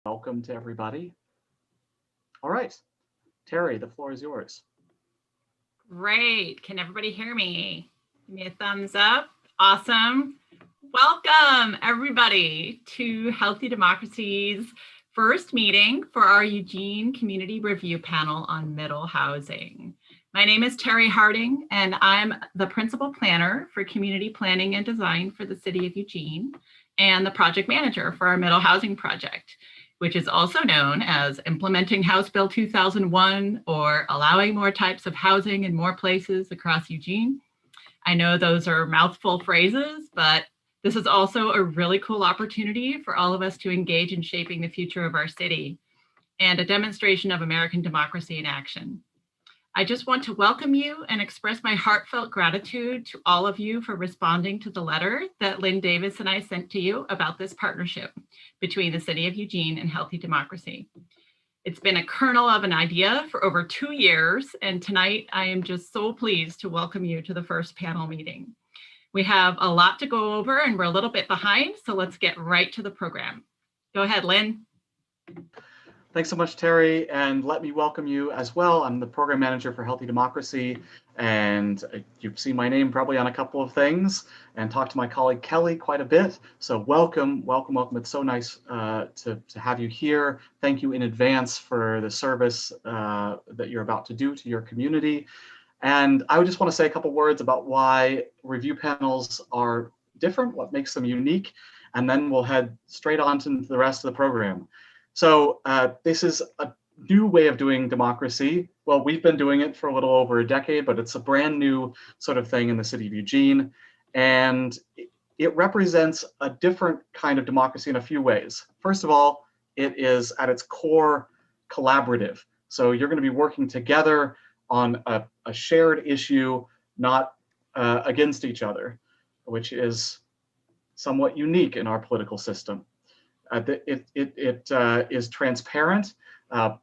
Welcome to everybody. All right, Terry, the floor is yours. Great. Can everybody hear me? Give me a thumbs up. Awesome. Welcome, everybody, to Healthy Democracy's first meeting for our Eugene Community Review Panel on Middle Housing. My name is Terry Harding, and I'm the Principal Planner for Community Planning and Design for the City of Eugene and the Project Manager for our Middle Housing Project, which is also known as Implementing House Bill 2001 or Allowing More Types of Housing in More Places Across Eugene. I know those are mouthful phrases, but this is also a really cool opportunity for all of us to engage in shaping the future of our city and a demonstration of American democracy in action. I just want to welcome you and express my heartfelt gratitude to all of you for responding to the letter that Lynn Davis and I sent to you about this partnership between the City of Eugene and Healthy Democracy. It's been a kernel of an idea for over 2 years, and tonight I am just so pleased to welcome you to the first panel meeting. We have a lot to go over and we're a little bit behind, so let's get right to the program. Go ahead, Lynn. Thanks so much, Terry, and let me welcome you as well. I'm the Program Manager for Healthy Democracy, and you've seen my name probably on a couple of things and talked to my colleague Kelly quite a bit. So welcome, welcome, welcome. It's so nice to have you here. Thank you in advance for the service that you're about to do to your community. And I would just want to say a couple words about why review panels are different, what makes them unique, and then we'll head straight on to the rest of the program. So this is a new way of doing democracy. Well, we've been doing it for a little over a decade, but it's a brand new sort of thing in the city of Eugene. And it represents a different kind of democracy in a few ways. First of all, it is at its core collaborative. So you're going to be working together on a shared issue, not against each other, which is somewhat unique in our political system. It is transparent.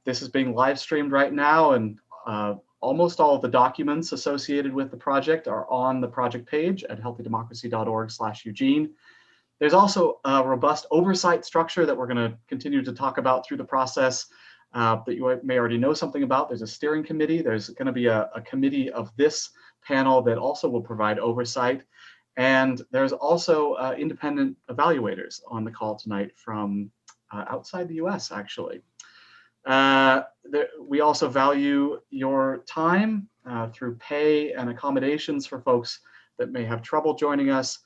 This is being live streamed right now, and almost all of the documents associated with the project are on the project page at healthydemocracy.org/Eugene. There's also a robust oversight structure that we're going to continue to talk about through the process that you may already know something about. There's a steering committee. There's going to be a committee of this panel that also will provide oversight. And there's also independent evaluators on the call tonight from outside the US, actually. We also value your time through pay and accommodations for folks that may have trouble joining us.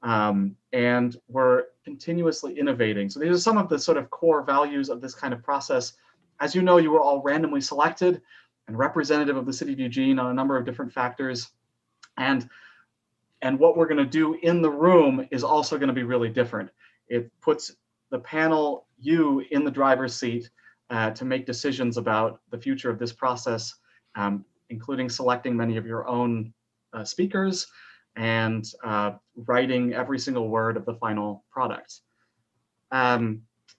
And we're continuously innovating. So these are some of the sort of core values of this kind of process. As you know, you were all randomly selected and representative of the city of Eugene on a number of different factors. And what we're going to do in the room is also going to be really different. It puts the panel, you, in the driver's seat to make decisions about the future of this process, including selecting many of your own speakers and writing every single word of the final product.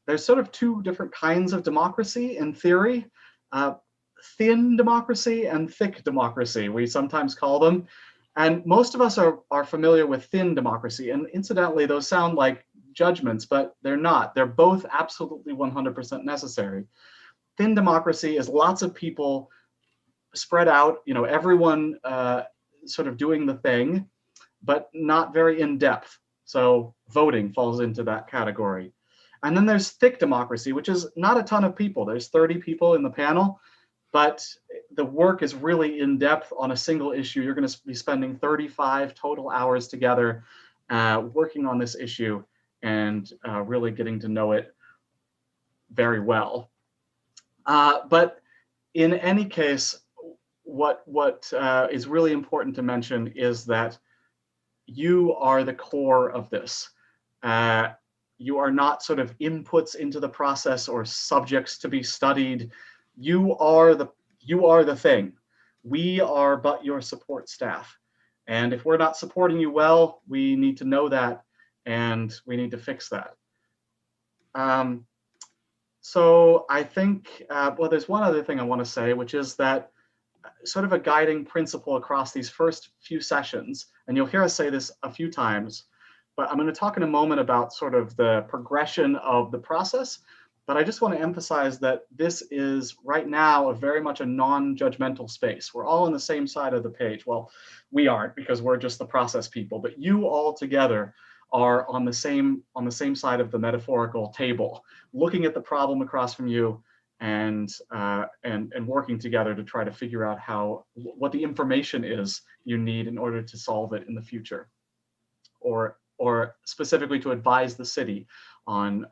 There's sort of two different kinds of democracy in theory. Thin democracy and thick democracy, we sometimes call them. And most of us are familiar with thin democracy. And incidentally, those sound like judgments, but they're not. They're both absolutely 100% necessary. Thin democracy is lots of people spread out, everyone sort of doing the thing, but not very in depth. So voting falls into that category. And then there's thick democracy, which is not a ton of people. There's 30 people in the panel, but the work is really in depth on a single issue. You're going to be spending 35 total hours together working on this issue and really getting to know it very well. But in any case, what is really important to mention is that you are the core of this. You are not sort of inputs into the process or subjects to be studied. You are the thing. We are but your support staff. And if we're not supporting you well, we need to know that and we need to fix that. So I think, well, there's one other thing I want to say, which is that sort of a guiding principle across these first few sessions, and you'll hear us say this a few times, but I'm going to talk in a moment about sort of the progression of the process. But I just want to emphasize that this is right now very much a non-judgmental space. We're all on the same side of the page. Well, we aren't, because we're just the process people, but you all together are on the same side of the metaphorical table, looking at the problem across from you and working together to try to figure out what the information is you need in order to solve it in the future, or specifically to advise the city on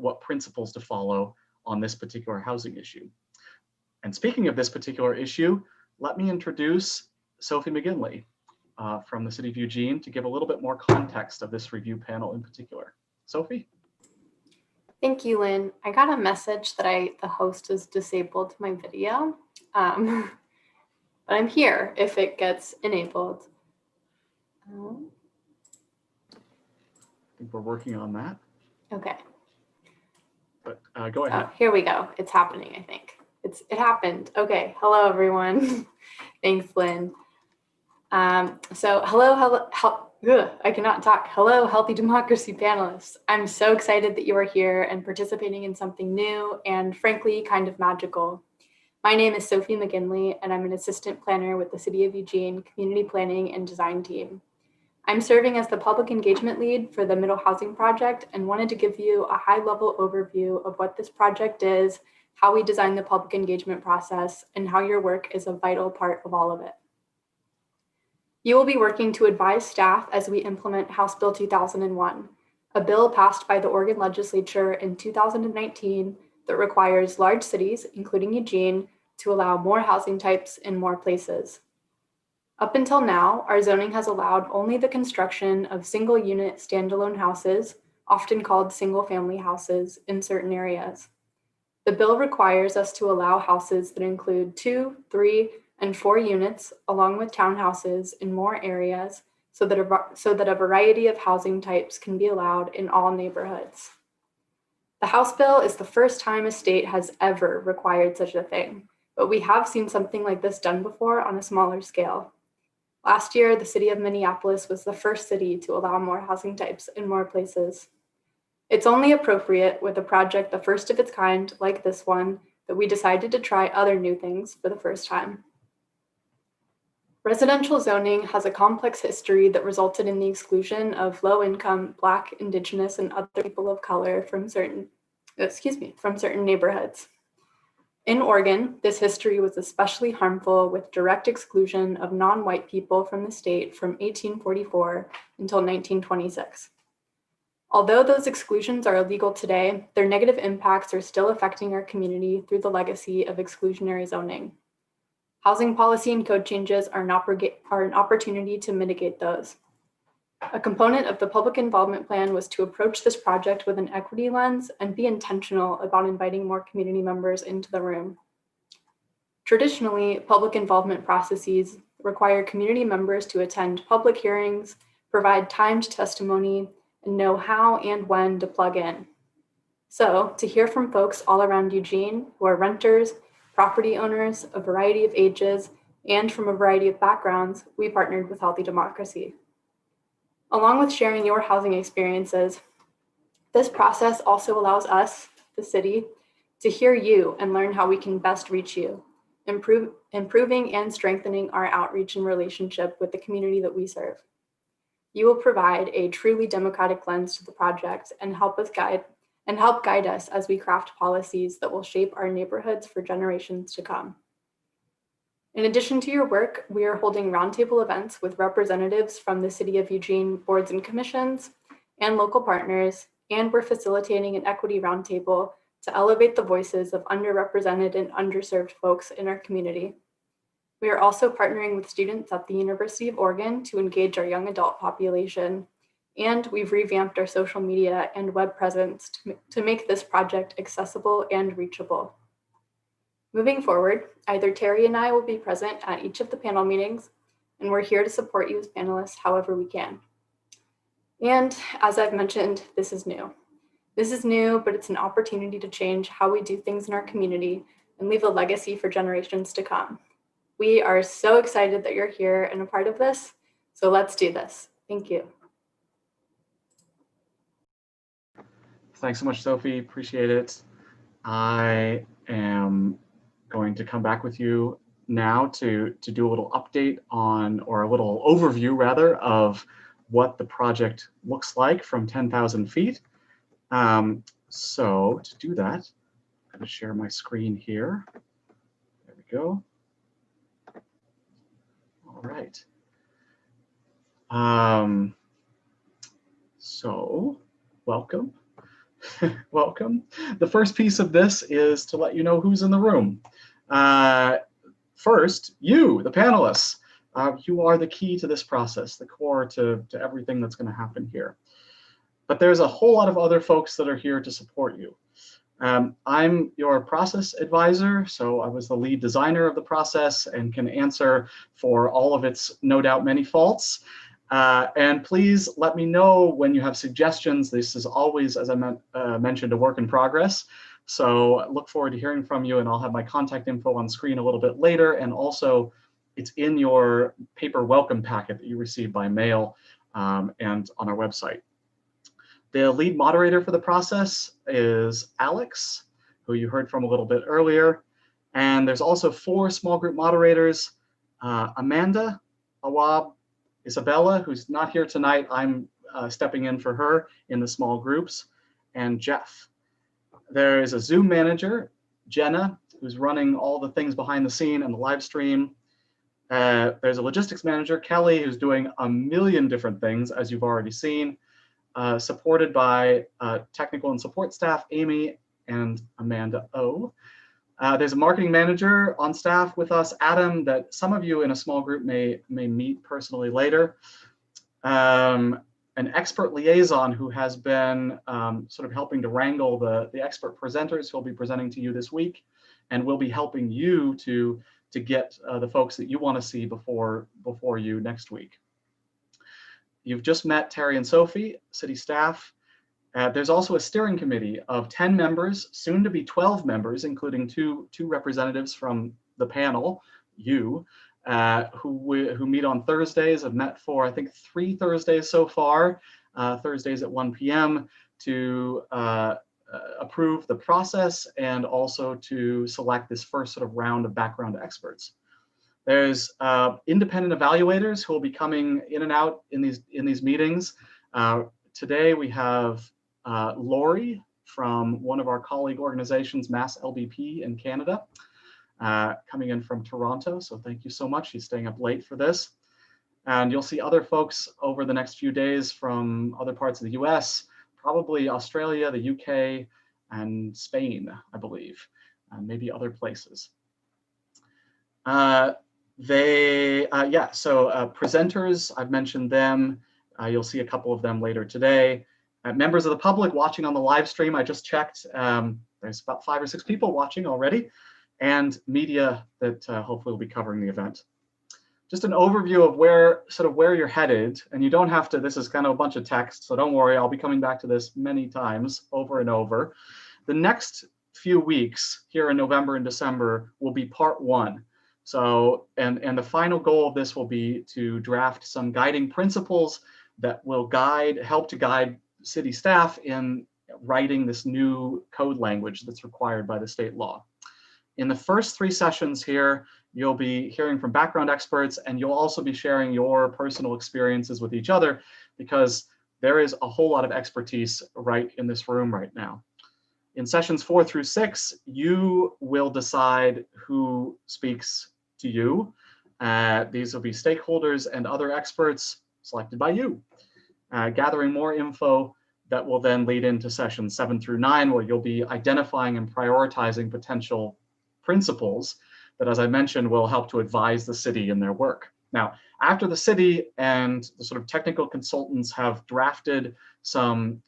what principles to follow on this particular housing issue. And speaking of this particular issue, let me introduce Sophie McGinley from the City of Eugene to give a little bit more context of this review panel in particular. Sophie? Thank you, Lynn. I got a message that the host has disabled my video, but I'm here if it gets enabled. I think we're working on that. Okay. But go ahead. Oh, here we go. It's happening, I think. It happened. Okay. Hello, everyone. Thanks, Lynn. So hello, I cannot talk. Hello, Healthy Democracy panelists. I'm so excited that you are here and participating in something new and frankly, kind of magical. My name is Sophie McGinley, and I'm an assistant planner with the City of Eugene Community Planning and Design Team. I'm serving as the public engagement lead for the Middle Housing Project and wanted to give you a high-level overview of what this project is, how we design the public engagement process, and how your work is a vital part of all of it. You will be working to advise staff as we implement House Bill 2001, a bill passed by the Oregon legislature in 2019 that requires large cities, including Eugene, to allow more housing types in more places. Up until now, our zoning has allowed only the construction of single-unit standalone houses, often called single-family houses, in certain areas. The bill requires us to allow houses that include 2, 3, and 4 units, along with townhouses in more areas, so that a variety of housing types can be allowed in all neighborhoods. The House bill is the first time a state has ever required such a thing, but we have seen something like this done before on a smaller scale. Last year, the city of Minneapolis was the first city to allow more housing types in more places. It's only appropriate with a project the first of its kind, like this one, that we decided to try other new things for the first time. Residential zoning has a complex history that resulted in the exclusion of low-income, Black, Indigenous, and other people of color from certain neighborhoods. In Oregon, this history was especially harmful with direct exclusion of non-white people from the state from 1844 until 1926. Although those exclusions are illegal today, their negative impacts are still affecting our community through the legacy of exclusionary zoning. Housing policy and code changes are an opportunity to mitigate those. A component of the public involvement plan was to approach this project with an equity lens and be intentional about inviting more community members into the room. Traditionally, public involvement processes require community members to attend public hearings, provide timed testimony, and know how and when to plug in. So, to hear from folks all around Eugene who are renters, property owners, a variety of ages, and from a variety of backgrounds, we partnered with Healthy Democracy. Along with sharing your housing experiences, this process also allows us, the city, to hear you and learn how we can best reach you, improving and strengthening our outreach and relationship with the community that we serve. You will provide a truly democratic lens to the project and help guide us as we craft policies that will shape our neighborhoods for generations to come. In addition to your work, we are holding roundtable events with representatives from the City of Eugene boards and commissions and local partners, and we're facilitating an equity roundtable to elevate the voices of underrepresented and underserved folks in our community. We are also partnering with students at the University of Oregon to engage our young adult population, and we've revamped our social media and web presence to make this project accessible and reachable. Moving forward, either Terry and I will be present at each of the panel meetings, and we're here to support you as panelists however we can. And as I've mentioned, this is new. This is new, but it's an opportunity to change how we do things in our community and leave a legacy for generations to come. We are so excited that you're here and a part of this, so let's do this. Thank you. Thanks so much, Sophie. Appreciate it. I am going to come back with you now to do a little update on, or a little overview rather, of what the project looks like from 10,000 feet. So to do that, I'm going to share my screen here. There we go. All right. So welcome. Welcome. The first piece of this is to let you know who's in the room. First, you, the panelists. You are the key to this process, the core to everything that's going to happen here. But there's a whole lot of other folks that are here to support you. I'm your process advisor, so I was the lead designer of the process and can answer for all of its no doubt many faults. And please let me know when you have suggestions. This is always, as I mentioned, a work in progress. So look forward to hearing from you, and I'll have my contact info on screen a little bit later. And also, it's in your paper welcome packet that you received by mail and on our website. The lead moderator for the process is Alex, who you heard from a little bit earlier. And there's also 4 small group moderators, Amanda, Awab, Isabella, who's not here tonight. I'm stepping in for her in the small groups, and Jeff. There is a Zoom manager, Jenna, who's running all the things behind the scene and the live stream. There's a logistics manager, Kelly, who's doing a million different things, as you've already seen, supported by technical and support staff, Amy and Amanda O. There's a marketing manager on staff with us, Adam, that some of you in a small group may meet personally later. An expert liaison who has been sort of helping to wrangle the expert presenters who will be presenting to you this week, and will be helping you to get the folks that you want to see before you next week. You've just met Terry and Sophie, city staff. There's also a steering committee of 10 members, soon to be 12 members, including two representatives from the panel, you, who meet on Thursdays. Have met for, I think, 3 Thursdays so far, Thursdays at 1 p.m. to approve the process and also to select this first sort of round of background experts. There's independent evaluators who will be coming in and out in these meetings. Today we have Lori from one of our colleague organizations, Mass LBP in Canada, coming in from Toronto. So thank you so much. She's staying up late for this. And you'll see other folks over the next few days from other parts of the US, probably Australia, the UK, and Spain, I believe, and maybe other places. Presenters, I've mentioned them. You'll see a couple of them later today. Members of the public watching on the live stream, I just checked. There's about 5 or 6 people watching already, and media that hopefully will be covering the event. Just an overview of where you're headed, and you don't have to, this is kind of a bunch of text, so don't worry, I'll be coming back to this many times over and over. The next few weeks here in November and December will be part 1. So, and the final goal of this will be to draft some guiding principles that will help to guide city staff in writing this new code language that's required by the state law. In the first 3 sessions here, you'll be hearing from background experts, and you'll also be sharing your personal experiences with each other, because there is a whole lot of expertise right in this room right now. In sessions 4 through 6, you will decide who speaks to you. These will be stakeholders and other experts selected by you, gathering more info that will then lead into sessions 7 through 9, where you'll be identifying and prioritizing potential principles that, as I mentioned, will help to advise the city in their work. Now, after the city and the sort of technical consultants have drafted some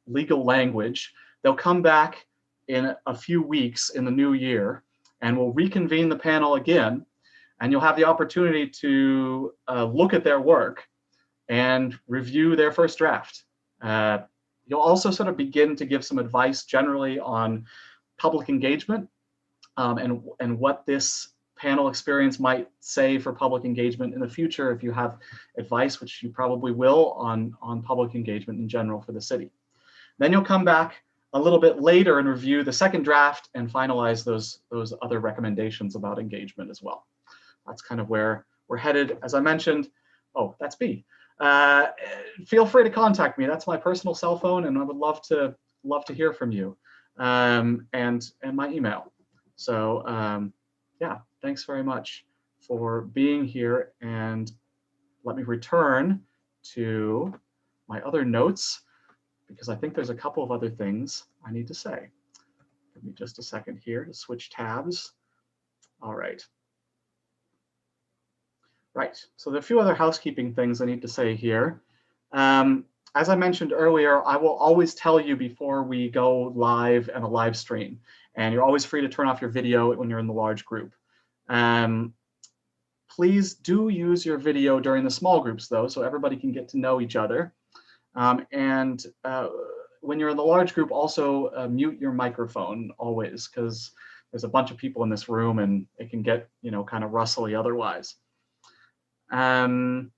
legal language, they'll come back in a few weeks in the new year, and we'll reconvene the panel again, and you'll have the opportunity to look at their work and review their first draft. You'll also sort of begin to give some advice generally on public engagement and what this panel experience might say for public engagement in the future, if you have advice, which you probably will, on public engagement in general for the city. Then you'll come back a little bit later and review the second draft and finalize those other recommendations about engagement as well. That's kind of where we're headed. As I mentioned, oh, that's B. Feel free to contact me. That's my personal cell phone, and I would love to hear from you, and my email. So yeah, thanks very much for being here, and let me return to my other notes, because I think there's a couple of other things I need to say. Give me just a second here to switch tabs. All right. Right, so there are a few other housekeeping things I need to say here. As I mentioned earlier, I will always tell you before we go live and a live stream, and you're always free to turn off your video when you're in the large group. Please do use your video during the small groups though, so everybody can get to know each other. And when you're in the large group, also mute your microphone always, because there's a bunch of people in this room and it can get, you know, kind of rustly otherwise. There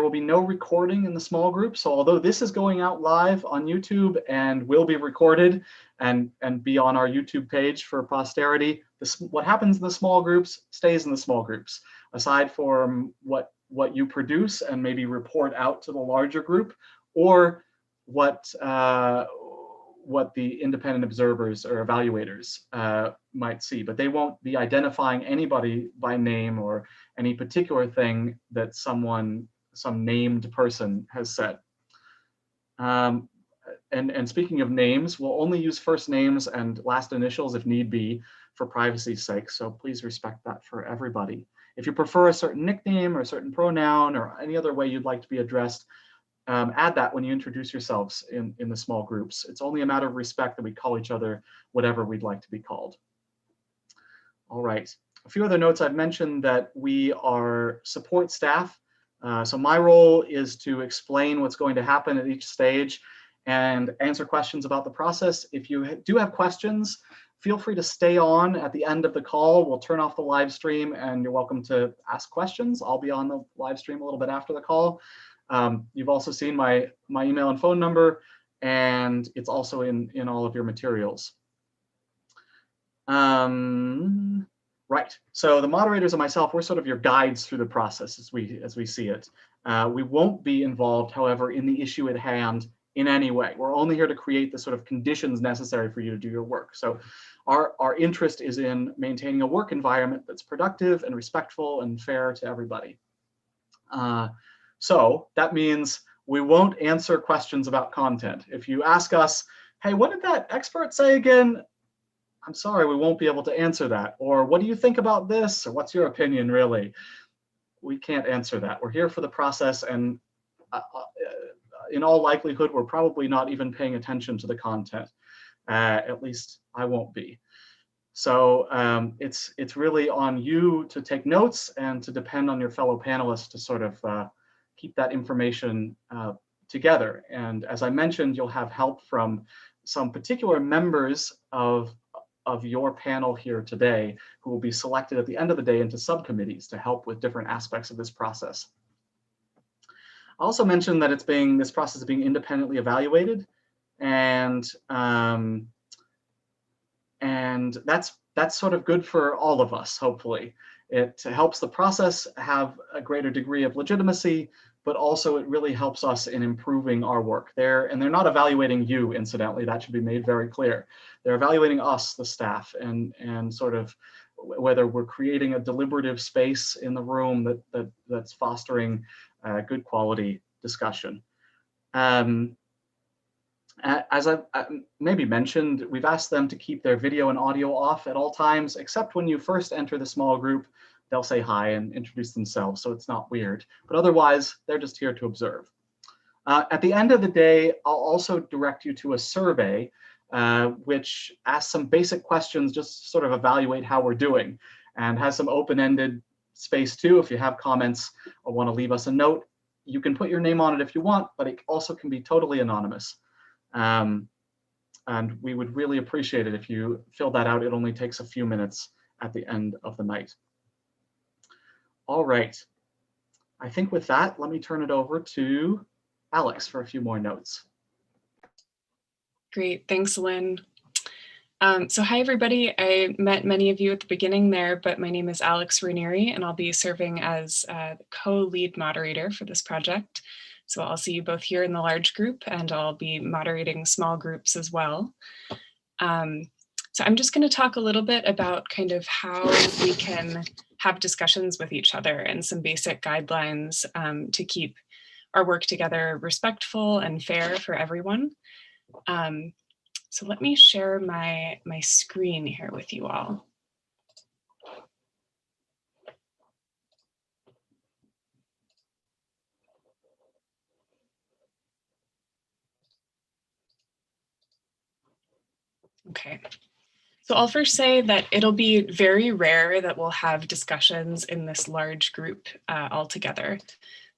will be no recording in the small group. So although this is going out live on YouTube and will be recorded and be on our YouTube page for posterity, what happens in the small groups stays in the small groups, aside from what you produce and maybe report out to the larger group, or what the independent observers or evaluators might see, but they won't be identifying anybody by name or any particular thing that some named person has said. And speaking of names, we'll only use first names and last initials if need be for privacy's sake, so please respect that for everybody. If you prefer a certain nickname or a certain pronoun or any other way you'd like to be addressed, add that when you introduce yourselves in the small groups. It's only a matter of respect that we call each other whatever we'd like to be called. All right, a few other notes. I've mentioned that we are support staff. So my role is to explain what's going to happen at each stage and answer questions about the process. If you do have questions, feel free to stay on at the end of the call. We'll turn off the live stream and you're welcome to ask questions. I'll be on the live stream a little bit after the call. You've also seen my email and phone number, and it's also in all of your materials. Right, so the moderators and myself, we're sort of your guides through the process as we see it. We won't be involved, however, in the issue at hand in any way. We're only here to create the sort of conditions necessary for you to do your work. So our interest is in maintaining a work environment that's productive and respectful and fair to everybody. So that means we won't answer questions about content. If you ask us, hey, what did that expert say again? I'm sorry, we won't be able to answer that. Or what do you think about this? Or what's your opinion, really? We can't answer that. We're here for the process, and in all likelihood, we're probably not even paying attention to the content. At least I won't be. So it's really on you to take notes and to depend on your fellow panelists to sort of keep that information together. And as I mentioned, you'll have help from some particular members of your panel here today who will be selected at the end of the day into subcommittees to help with different aspects of this process. I also mentioned that this process is being independently evaluated, and that's sort of good for all of us, hopefully. It helps the process have a greater degree of legitimacy, but also it really helps us in improving our work. They're not evaluating you, incidentally, that should be made very clear. They're evaluating us, the staff, and sort of whether we're creating a deliberative space in the room that's fostering good quality discussion. As I maybe mentioned, we've asked them to keep their video and audio off at all times, except when you first enter the small group. They'll say hi and introduce themselves, so it's not weird. But otherwise, they're just here to observe. At the end of the day, I'll also direct you to a survey, which asks some basic questions, just to sort of evaluate how we're doing, and has some open-ended space too. If you have comments or want to leave us a note, you can put your name on it if you want, but it also can be totally anonymous. And we would really appreciate it if you fill that out. It only takes a few minutes at the end of the night. All right. I think with that, let me turn it over to Alex for a few more notes. Great, thanks, Lynn. So hi, everybody. I met many of you at the beginning there, but my name is Alex Ranieri, and I'll be serving as the co-lead moderator for this project. So I'll see you both here in the large group, and I'll be moderating small groups as well. So I'm just going to talk a little bit about kind of how we can have discussions with each other and some basic guidelines to keep our work together respectful and fair for everyone. So let me share my screen here with you all. Okay. So I'll first say that it'll be very rare that we'll have discussions in this large group all together.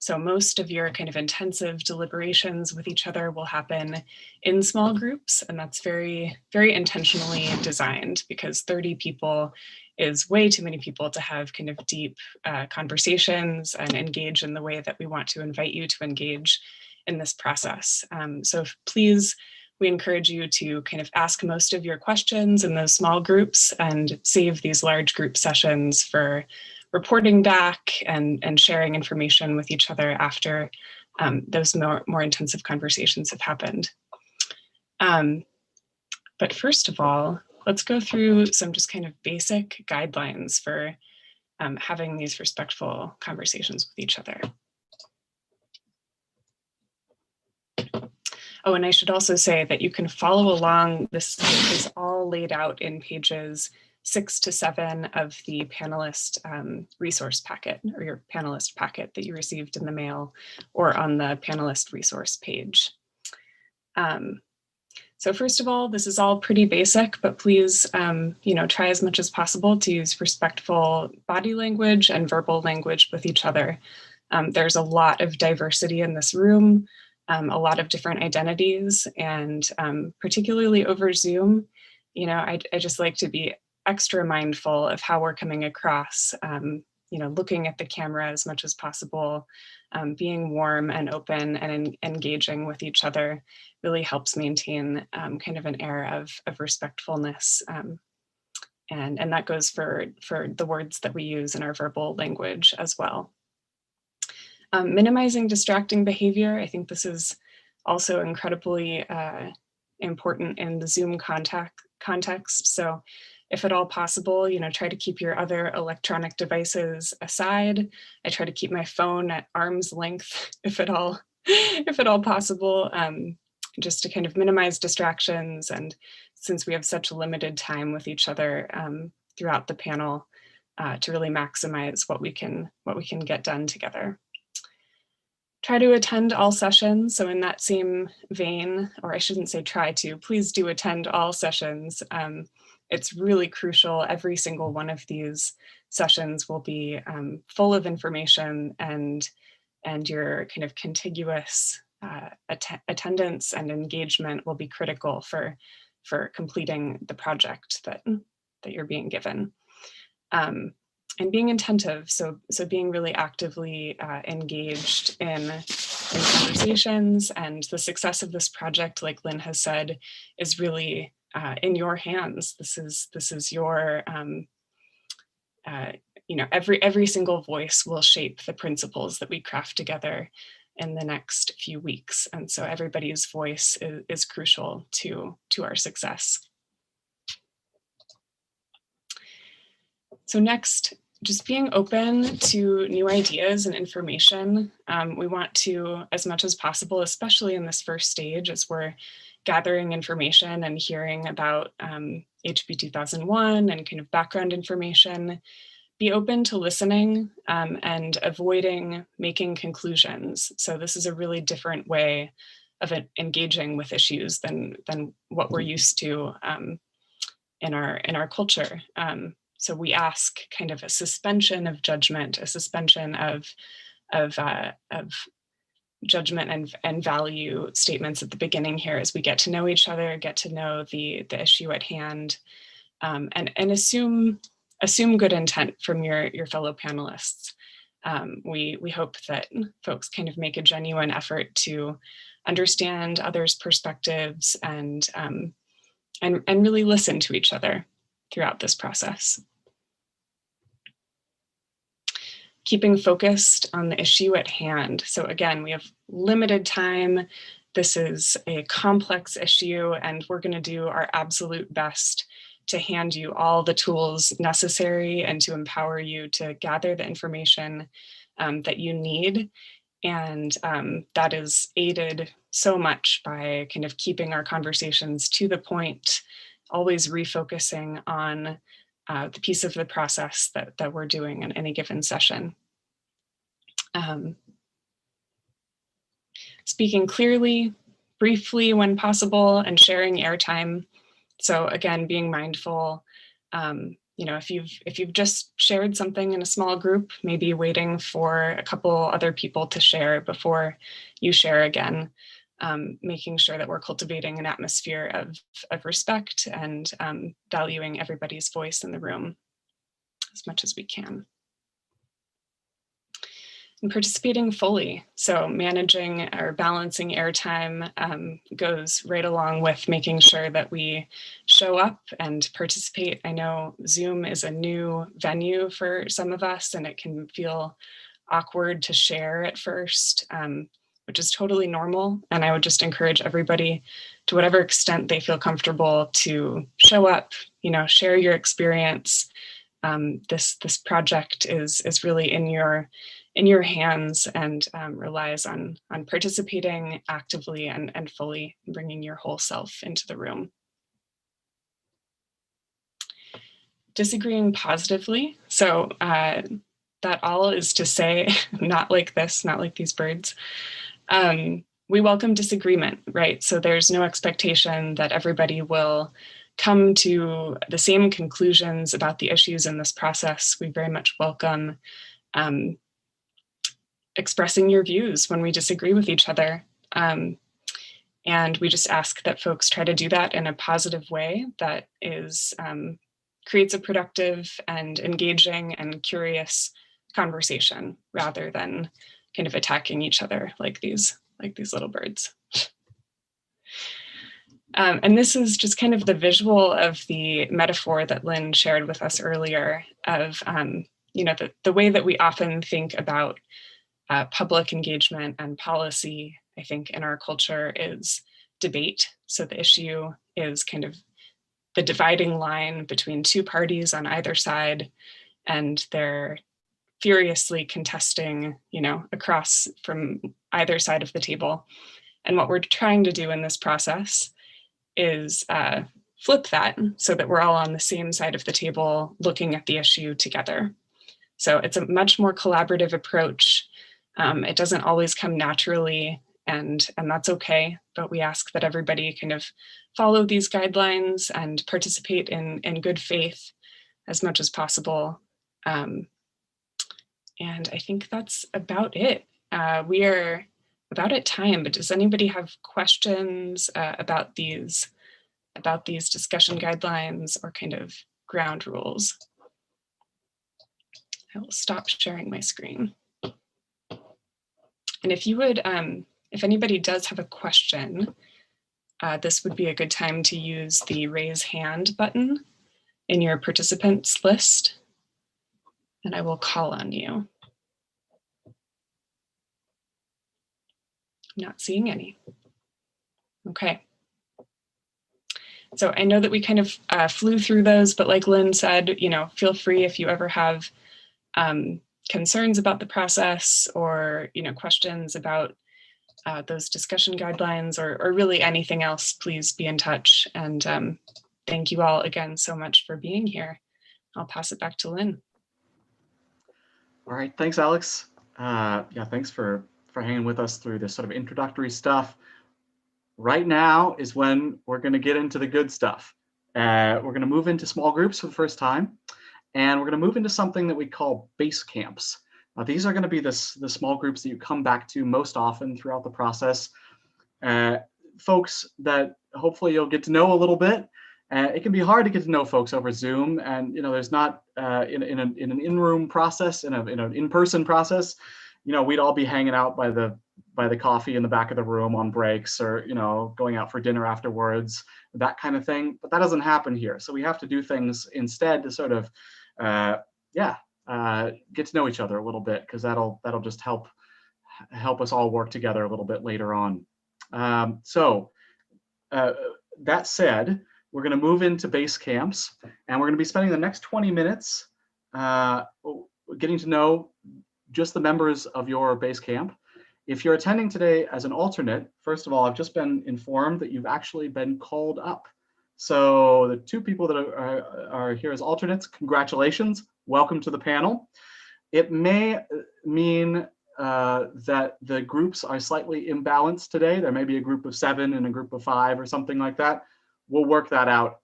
So most of your kind of intensive deliberations with each other will happen in small groups, and that's very, very intentionally designed because 30 people is way too many people to have kind of deep conversations and engage in the way that we want to invite you to engage in this process. So please, we encourage you to kind of ask most of your questions in those small groups and save these large group sessions for reporting back and sharing information with each other after those more intensive conversations have happened. But first of all, let's go through some just kind of basic guidelines for having these respectful conversations with each other. Oh, and I should also say that you can follow along. This is all laid out in pages 6 to 7 of the panelist resource packet, or your panelist packet that you received in the mail or on the panelist resource page. So first of all, this is all pretty basic, but please, try as much as possible to use respectful body language and verbal language with each other. There's a lot of diversity in this room. A lot of different identities, and particularly over Zoom, I just like to be extra mindful of how we're coming across, looking at the camera as much as possible, being warm and open and engaging with each other really helps maintain kind of an air of respectfulness. And that goes for the words that we use in our verbal language as well. Minimizing distracting behavior. I think this is also incredibly important in the Zoom context. So if at all possible, try to keep your other electronic devices aside. I try to keep my phone at arm's length, if at all possible, just to kind of minimize distractions. And since we have such a limited time with each other throughout the panel, to really maximize what we can get done together. Try to attend all sessions. So in that same vein, or I shouldn't say try to, please do attend all sessions. It's really crucial. Every single one of these sessions will be full of information, and your kind of contiguous attendance and engagement will be critical for completing the project that you're being given. And being attentive, so being really actively engaged in conversations, and the success of this project, like Lynn has said, is really in your hands. This is your, every single voice will shape the principles that we craft together in the next few weeks, and so everybody's voice is crucial to our success. So next, just being open to new ideas and information. We want to, as much as possible, especially in this first stage, as we're gathering information and hearing about HB 2001 and kind of background information, be open to listening and avoiding making conclusions. So this is a really different way of engaging with issues than what we're used to in our culture. So we ask kind of a suspension of judgment, a suspension of judgment and value statements at the beginning here as we get to know each other, get to know the issue at hand, and assume good intent from your fellow panelists. We hope that folks kind of make a genuine effort to understand others' perspectives and really listen to each other throughout this process. Keeping focused on the issue at hand. So again, we have limited time. This is a complex issue, and we're going to do our absolute best to hand you all the tools necessary and to empower you to gather the information that you need. And that is aided so much by kind of keeping our conversations to the point, always refocusing on the piece of the process that we're doing in any given session. Speaking clearly, briefly when possible, and sharing airtime. So again, being mindful, if you've just shared something in a small group, maybe waiting for a couple other people to share before you share again, making sure that we're cultivating an atmosphere of respect and valuing everybody's voice in the room as much as we can. And participating fully. So managing or balancing airtime goes right along with making sure that we show up and participate. I know Zoom is a new venue for some of us, and it can feel awkward to share at first, which is totally normal. And I would just encourage everybody, to whatever extent they feel comfortable, to show up, share your experience. This project is really in your hands and relies on participating actively and fully, bringing your whole self into the room. Disagreeing positively. So that all is to say, not like this, not like these birds. We welcome disagreement, right? So there's no expectation that everybody will come to the same conclusions about the issues in this process. We very much welcome expressing your views when we disagree with each other. And we just ask that folks try to do that in a positive way that is creates a productive and engaging and curious conversation, rather than kind of attacking each other like these little birds. And this is just kind of the visual of the metaphor that Lynn shared with us earlier of, the way that we often think about public engagement and policy, I think, in our culture is debate. So the issue is kind of the dividing line between two parties on either side, and they're furiously contesting, across from either side of the table. And what we're trying to do in this process is flip that so that we're all on the same side of the table looking at the issue together. So it's a much more collaborative approach. It doesn't always come naturally, and that's okay, but we ask that everybody kind of follow these guidelines and participate in good faith as much as possible. And I think that's about it. We are about at time, but does anybody have questions about these discussion guidelines or kind of ground rules? I will stop sharing my screen. And if you would, if anybody does have a question, this would be a good time to use the raise hand button in your participants list, and I will call on you. I'm not seeing any. Okay. So I know that we kind of flew through those, but like Lynn said, feel free if you ever have concerns about the process or, questions about those discussion guidelines or really anything else, please be in touch. And thank you all again so much for being here. I'll pass it back to Lynn. All right, thanks, Alex. Yeah, thanks for hanging with us through this sort of introductory stuff. Right now is when we're going to get into the good stuff. We're going to move into small groups for the first time, and we're going to move into something that we call base camps. These are going to be the small groups that you come back to most often throughout the process. Folks that hopefully you'll get to know a little bit. It can be hard to get to know folks over Zoom, and there's not in an in-room process, in an in-person process. We'd all be hanging out by by the coffee in the back of the room on breaks, or going out for dinner afterwards, that kind of thing. But that doesn't happen here. So we have to do things instead to sort of get to know each other a little bit, because that'll just help us all work together a little bit later on. That said, we're going to move into base camps, and we're going to be spending the next 20 minutes getting to know just the members of your base camp. If you're attending today as an alternate, first of all, I've just been informed that you've actually been called up. So the 2 people that are here as alternates, congratulations, welcome to the panel. It may mean that the groups are slightly imbalanced today. There may be a group of 7 and a group of 5 or something like that. We'll work that out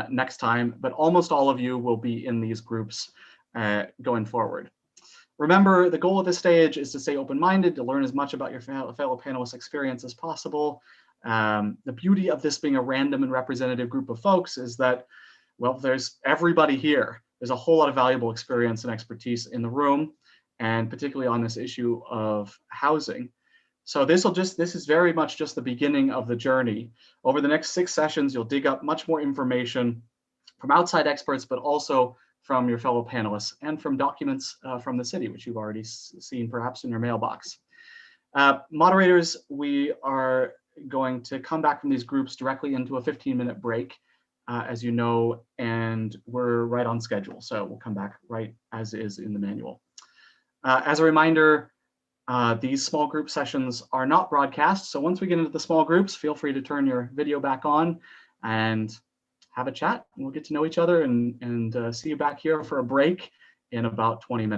next time, but almost all of you will be in these groups going forward. Remember, the goal of this stage is to stay open-minded, to learn as much about your fellow panelists' experience as possible. The beauty of this being a random and representative group of folks is that, well, there's everybody here. There's a whole lot of valuable experience and expertise in the room, and particularly on this issue of housing. So this is very much just the beginning of the journey. Over the next 6 sessions, you'll dig up much more information from outside experts, but also from your fellow panelists and from documents from the city, which you've already seen perhaps in your mailbox. Moderators, we are going to come back from these groups directly into a 15-minute break, as you know, and we're right on schedule. So we'll come back right as is in the manual. As a reminder, these small group sessions are not broadcast. So once we get into the small groups, feel free to turn your video back on and have a chat. We'll get to know each other and see you back here for a break in about 20 minutes.